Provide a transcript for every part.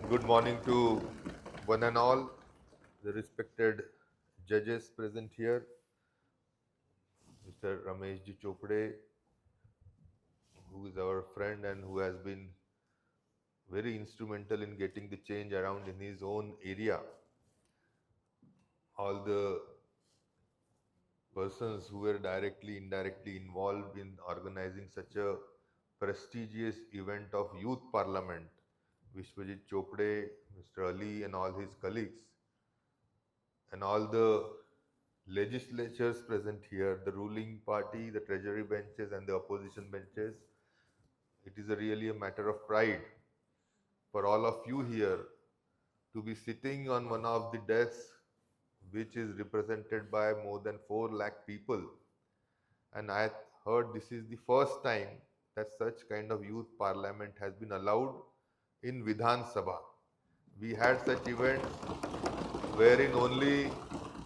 Good morning to one and all, the respected judges present here, Mr. Rameshji Chopade, who is our friend and who has been very instrumental in getting the change around in his own area. All the persons who were directly, indirectly involved in organizing such a prestigious event of Youth Parliament, Vishwajit Chopade, Mr. Ali and all his colleagues, and all the legislatures present here, the ruling party, the treasury benches and the opposition benches. It is really a matter of pride for all of you here to be sitting on one of the desks which is represented by more than 4 lakh people. And I heard this is the first time that such kind of youth parliament has been allowed in Vidhan Sabha. We had such events wherein only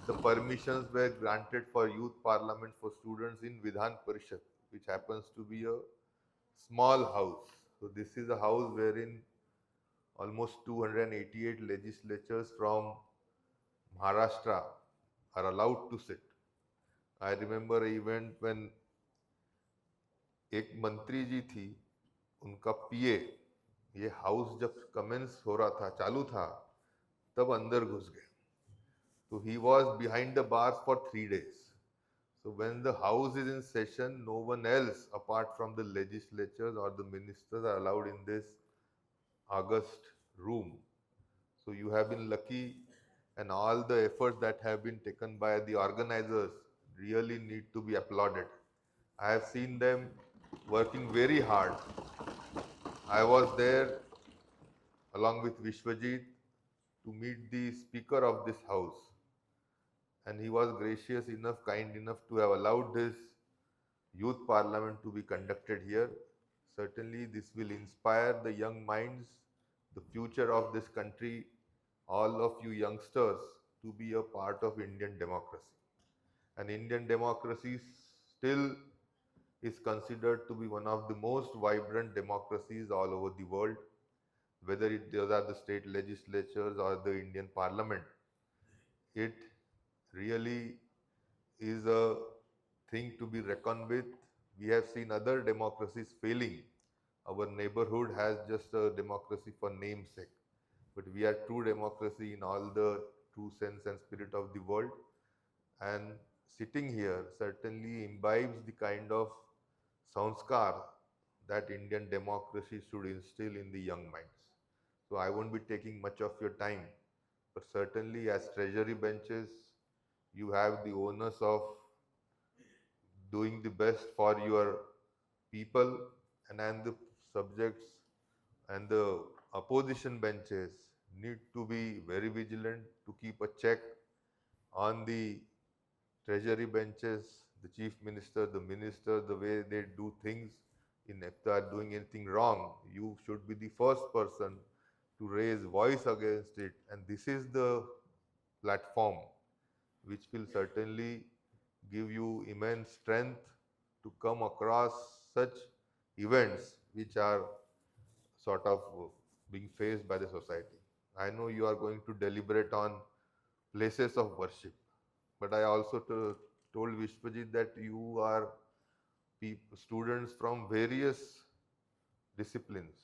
the permissions were granted for youth parliament for students in Vidhan Parishad, which happens to be a small house. So this is a house wherein almost 288 legislatures from Maharashtra are allowed to sit. I remember an event when एक मंत्री जी थी, उनका पीए ये house जब commence हो रहा था, चालू था, तब अंदर घुस गए. So he was behind the bars for 3 days. So when the house is in session, no one else apart from the legislatures or the ministers are allowed in this august room. So you have been lucky, and all the efforts that have been taken by the organizers really need to be applauded. I have seen them working very hard. I was there along with Vishwajit to meet the speaker of this house, and he was gracious enough, kind enough to have allowed this youth parliament to be conducted here. Certainly, this will inspire the young minds, the future of this country, all of you youngsters to be a part of Indian democracy. And Indian democracy still is considered to be one of the most vibrant democracies all over the world, whether those are the state legislatures or the Indian parliament. It really is a thing to be reckoned with. We have seen other democracies failing. Our neighborhood has just a democracy for namesake, but we are true democracy in all the true sense and spirit of the world. And sitting here certainly imbibes the kind of sanskar that Indian democracy should instill in the young minds. So I won't be taking much of your time, but certainly as treasury benches, you have the onus of doing the best for your people, and the subjects and the opposition benches need to be very vigilant to keep a check on the treasury benches, the chief minister, the minister, the way they do things. In if they are doing anything wrong, you should be the first person to raise voice against it, and this is the platform which will certainly give you immense strength to come across such events which are sort of being faced by the society. I know you are going to deliberate on places of worship, but I also told Vishwajit that you are students from various disciplines,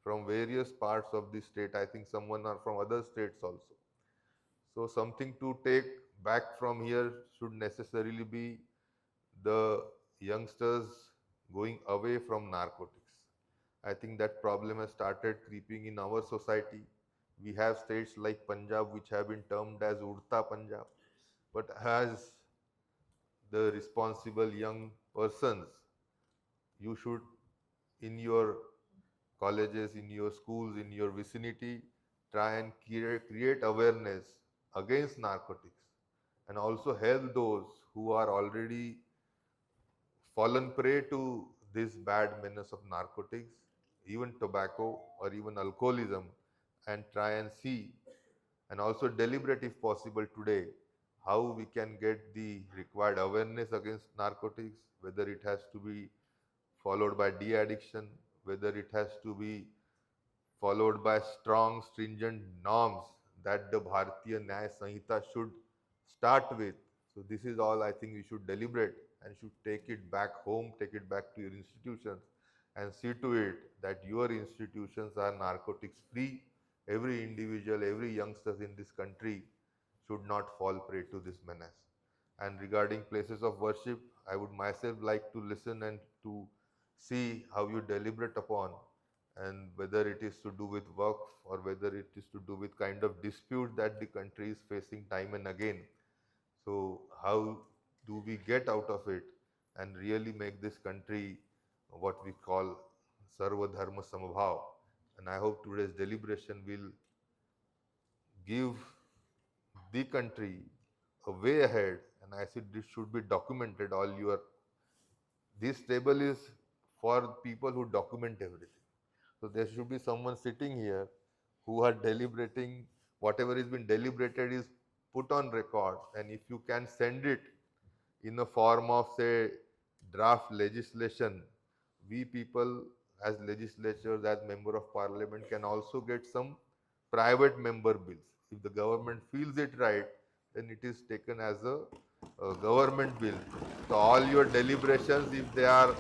from various parts of the state. I think someone are from other states also. So something to take back from here should necessarily be the youngsters going away from narcotics. I think that problem has started creeping in our society. We have states like Punjab which have been termed as Udta Punjab, but as the responsible young persons, you should, in your colleges, in your schools, in your vicinity, try and create awareness against narcotics and also help those who are already fallen prey to this bad menace of narcotics, even tobacco or even alcoholism, and try and see and also deliberate if possible today how we can get the required awareness against narcotics, whether it has to be followed by de-addiction, whether it has to be followed by strong, stringent norms that the Bharatiya Nyaya Sanhita should start with. So this is all I think you should deliberate and should take it back home, take it back to your institutions and see to it that your institutions are narcotics free. Every individual, every youngster in this country should not fall prey to this menace. And regarding places of worship, I would myself like to listen and to see how you deliberate upon, and whether it is to do with work or whether it is to do with kind of dispute that the country is facing time and again. So how do we get out of it and really make this country what we call Sarva Dharma Samabhav? And I hope today's deliberation will give the country a way ahead. And I said this should be documented. This table is for people who document everything. So there should be someone sitting here who are deliberating. Whatever has been deliberated is put on record, and if you can send it in the form of, say, draft legislation, we people as legislatures, as member of parliament, can also get some private member bills. If the government feels it right, then it is taken as a government bill. So all your deliberations, if they are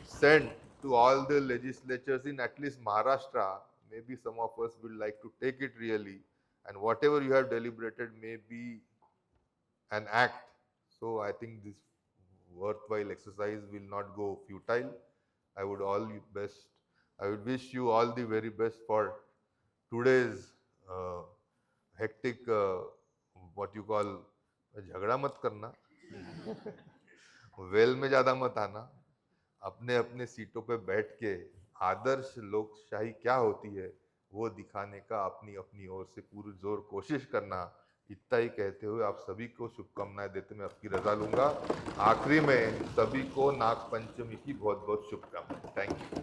sent to all the legislatures in at least Maharashtra, maybe some of us will like to take it really, and whatever you have deliberated may be an act. So I think this worthwhile exercise will not go futile. I would all best. I would wish you all the very best for today's hectic, what you call, झगड़ा मत करना, well में ज़्यादा मत आना, अपने अपने सीटों पे बैठ के आदर्श लोकशाही क्या होती है वो दिखाने का अपनी अपनी ओर से पूरी जोर कोशिश करना। इतना ही कहते हुए आप सभी को शुभकामनाएं देते मैं आपकी रजा लूंगा। आखिरी में सभी को नाग पंचमी की बहुत बहुत शुभकामनाएं। Thank you.